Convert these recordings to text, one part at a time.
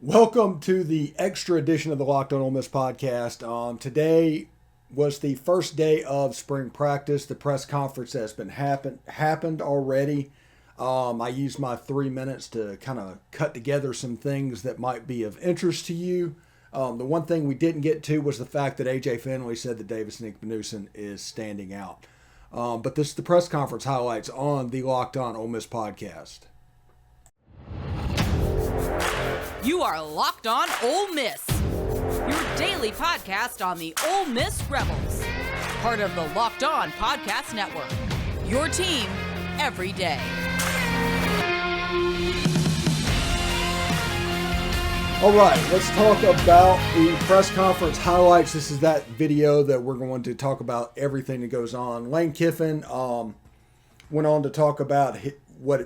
Welcome to the extra edition of the Locked On Ole Miss podcast. Today was the first day of spring practice. The press conference has been happened already. I used my 3 minutes to kind of cut together some things that might be of interest to you. The one thing we didn't get to was the fact that Finley said that Davis Nick-Benusin is standing out. But this is the press conference highlights on the Locked On Ole Miss podcast. You are Locked On Ole Miss, your daily podcast on the Ole Miss Rebels, part of the Locked On Podcast Network, your team every day. All right, let's talk about the press conference highlights. This is that video that we're going to talk about everything that goes on. Lane Kiffin went on to talk about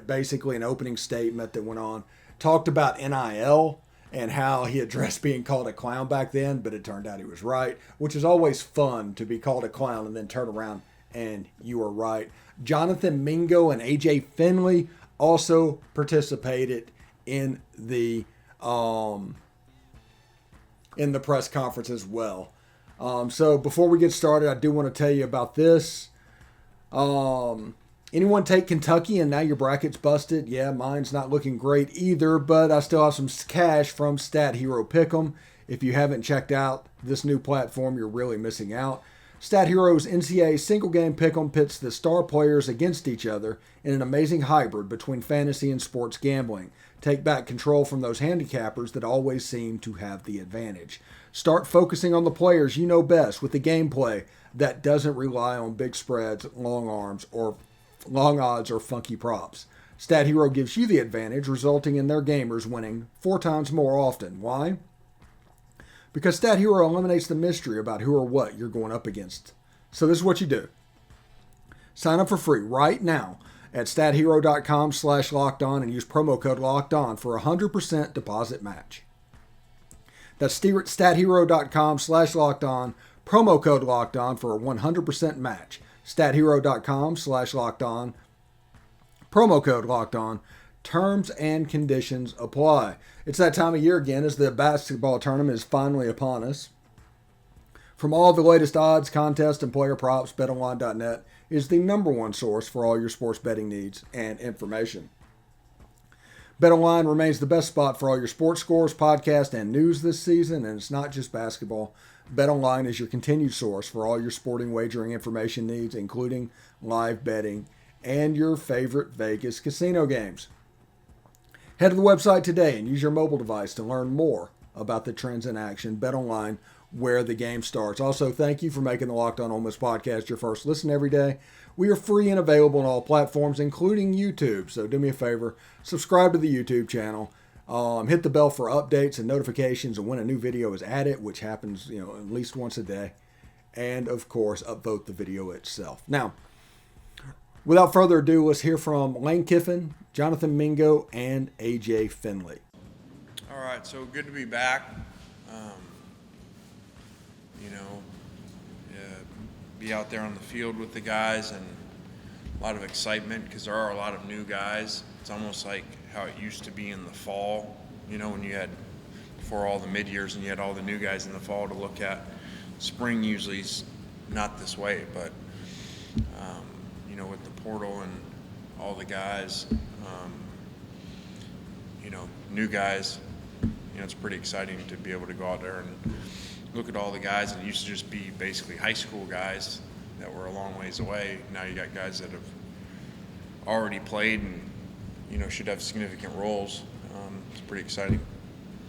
basically an opening statement that went on. Talked about NIL and how he addressed being called a clown back then, but it turned out he was right, which is always fun to be called a clown and then turn around and you were right. Jonathan Mingo and Finley also participated in the press conference as well. So before we get started, I do want to tell you about this. Anyone take Kentucky and now your bracket's busted? Yeah, mine's not looking great either, but I still have some cash from Stat Hero Pick'em. If you haven't checked out this new platform, you're really missing out. Stat Hero's NCAA single game Pick'em pits the star players against each other in an amazing hybrid between fantasy and sports gambling. Take back control from those handicappers that always seem to have the advantage. Start focusing on the players you know best with the gameplay that doesn't rely on big spreads, long odds, or funky props. Stat Hero gives you the advantage, resulting in their gamers winning 4 times more often. Why? Because Stat Hero eliminates the mystery about who or what you're going up against. So this is what you do. Sign up for free right now at stathero.com/lockedon and use promo code LOCKEDON for a 100% deposit match. That's stathero.com/lockedon, promo code LOCKEDON for a 100% match. stathero.com/lockedon, promo code LOCKEDON. Terms and conditions apply. It's that time of year again as the basketball tournament is finally upon us. From all the latest odds, contests, and player props, BetOnline.net is the #1 source for all your sports betting needs and information. BetOnline remains the best spot for all your sports scores, podcasts, and news this season, and it's not just basketball. BetOnline is your continued source for all your sporting wagering information needs, including live betting and your favorite Vegas casino games. Head to the website today and use your mobile device to learn more about the trends in action. BetOnline, where the game starts. Also, thank you for making the Locked On Ole Miss podcast your first listen every day. We are free and available on all platforms, including YouTube. So do me a favor, subscribe to the YouTube channel. Hit the bell for updates and notifications and when a new video is added, which happens, at least once a day. And of course, upvote the video itself. Now, without further ado, let's hear from Lane Kiffin, Jonathan Mingo, and Finley. All right, so good to be back. Be out there on the field with the guys and a lot of excitement because there are a lot of new guys. It's almost like how it used to be in the fall, when you had, before all the mid-years and you had all the new guys in the fall to look at. Spring usually is not this way, but, with the portal and all the guys, new guys, it's pretty exciting to be able to go out there and look at all the guys. And it used to just be basically high school guys that were a long ways away. Now you got guys that have already played and, should have significant roles. It's pretty exciting.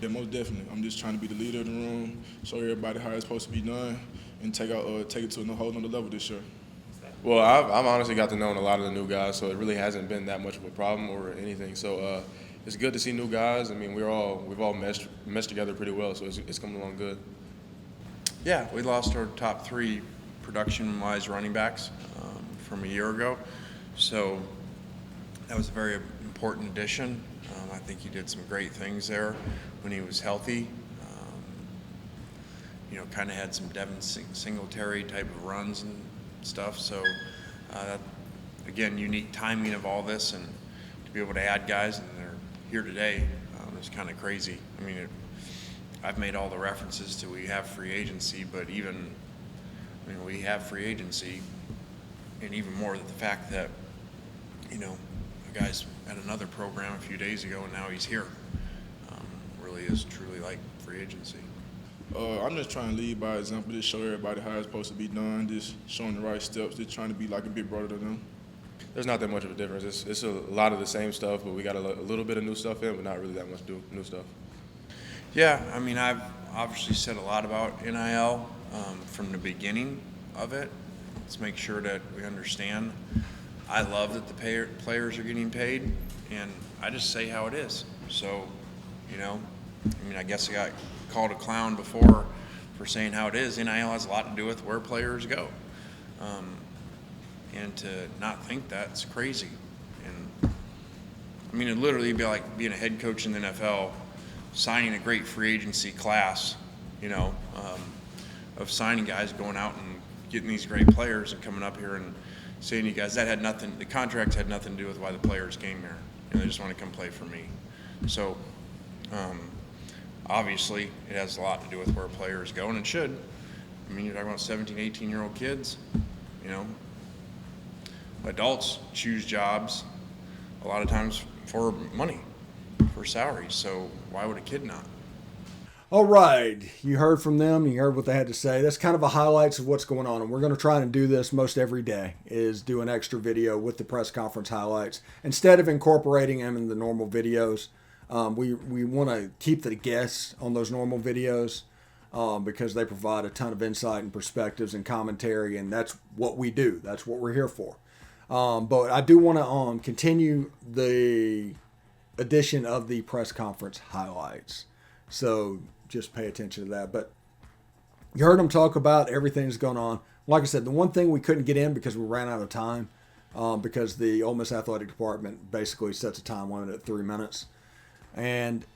Yeah, most definitely. I'm just trying to be the leader of the room, show everybody how it's supposed to be done, and take it to a whole nother level this year. Well, I've honestly got to know a lot of the new guys, so it really hasn't been that much of a problem or anything. So it's good to see new guys. I mean, we've all meshed together pretty well, so it's coming along good. Yeah, we lost our top 3 production-wise running backs from a year ago, so that was a very important addition. I think he did some great things there when he was healthy. Kind of had some Devin Singletary type of runs and stuff. So, again, unique timing of all this, and to be able to add guys, and they're here today, It's kind of crazy. I mean, I've made all the references to we have free agency, but even, I mean, we have free agency, and even more the fact that, you know, a guy's at another program a few days ago and now he's here. Really is truly like free agency. I'm just trying to lead by example, just show everybody how it's supposed to be done, just showing the right steps, just trying to be like a big brother to them. There's not that much of a difference. It's a lot of the same stuff, but we got a little bit of new stuff in, but not really that much new stuff. Yeah, I mean, I've obviously said a lot about NIL from the beginning of it. Let's make sure that we understand. I love that the players are getting paid, and I just say how it is. So, you know, I mean, I guess I got called a clown before for saying how it is. NIL has a lot to do with where players go. And to not think that's crazy. And I mean, it'd literally be like being a head coach in the NFL, signing a great free agency class, you know, of signing guys, going out and getting these great players and coming up here and saying to you guys, the contracts had nothing to do with why the players came here. You know, they just want to come play for me. So, obviously, it has a lot to do with where players go, and it should. I mean, you're talking about 17, 18-year-old kids, you know. Adults choose jobs a lot of times for money, for salaries. So why would a kid not? All right. You heard from them. You heard what they had to say. That's kind of a highlights of what's going on. And we're going to try and do this most every day, is do an extra video with the press conference highlights. Instead of incorporating them in the normal videos, we want to keep the guests on those normal videos because they provide a ton of insight and perspectives and commentary. And that's what we do. That's what we're here for. But I do want to continue the edition of the press conference highlights. So just pay attention to that. But you heard them talk about everything that's going on. Like I said, the one thing we couldn't get in because we ran out of time, because the Ole Miss Athletic Department basically sets a time limit at 3 minutes. And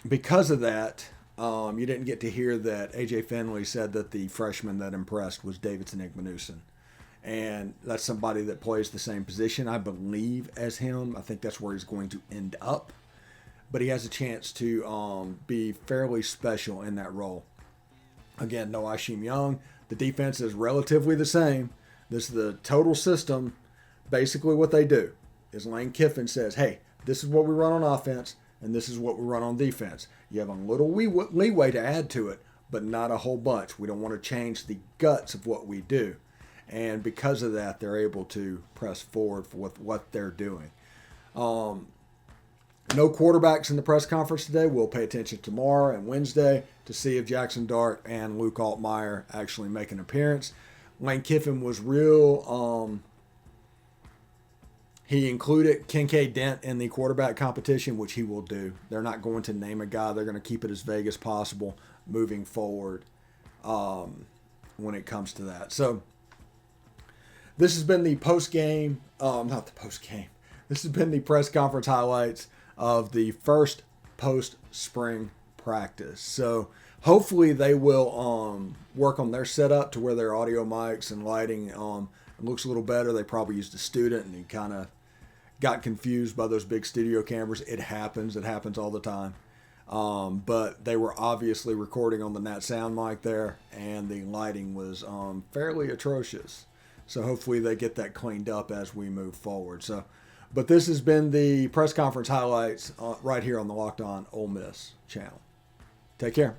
because of that, you didn't get to hear that A.J. Finley said that the freshman that impressed was Davidson Igmanuson. And that's somebody that plays the same position, I believe, as him. I think that's where he's going to end up. But he has a chance to be fairly special in that role. Again, no Ishim Young. The defense is relatively the same. This is the total system. Basically what they do is Lane Kiffin says, hey, this is what we run on offense, and this is what we run on defense. You have a little leeway to add to it, but not a whole bunch. We don't want to change the guts of what we do. And because of that, they're able to press forward with what they're doing. No quarterbacks in the press conference today. We'll pay attention tomorrow and Wednesday to see if Jackson Dart and Luke Altmaier actually make an appearance. Lane Kiffin was real. He included Kincaid Dent in the quarterback competition, which he will do. They're not going to name a guy. They're going to keep it as vague as possible moving forward when it comes to that. So, this has been the post-game, This has been the press conference highlights of the first post-spring practice. So hopefully they will work on their setup to where their audio mics and lighting looks a little better. They probably used a student and he kind of got confused by those big studio cameras. It happens all the time. But they were obviously recording on the Nat Sound mic there, and the lighting was fairly atrocious. So hopefully they get that cleaned up as we move forward. But this has been the press conference highlights right here on the Locked On Ole Miss channel. Take care.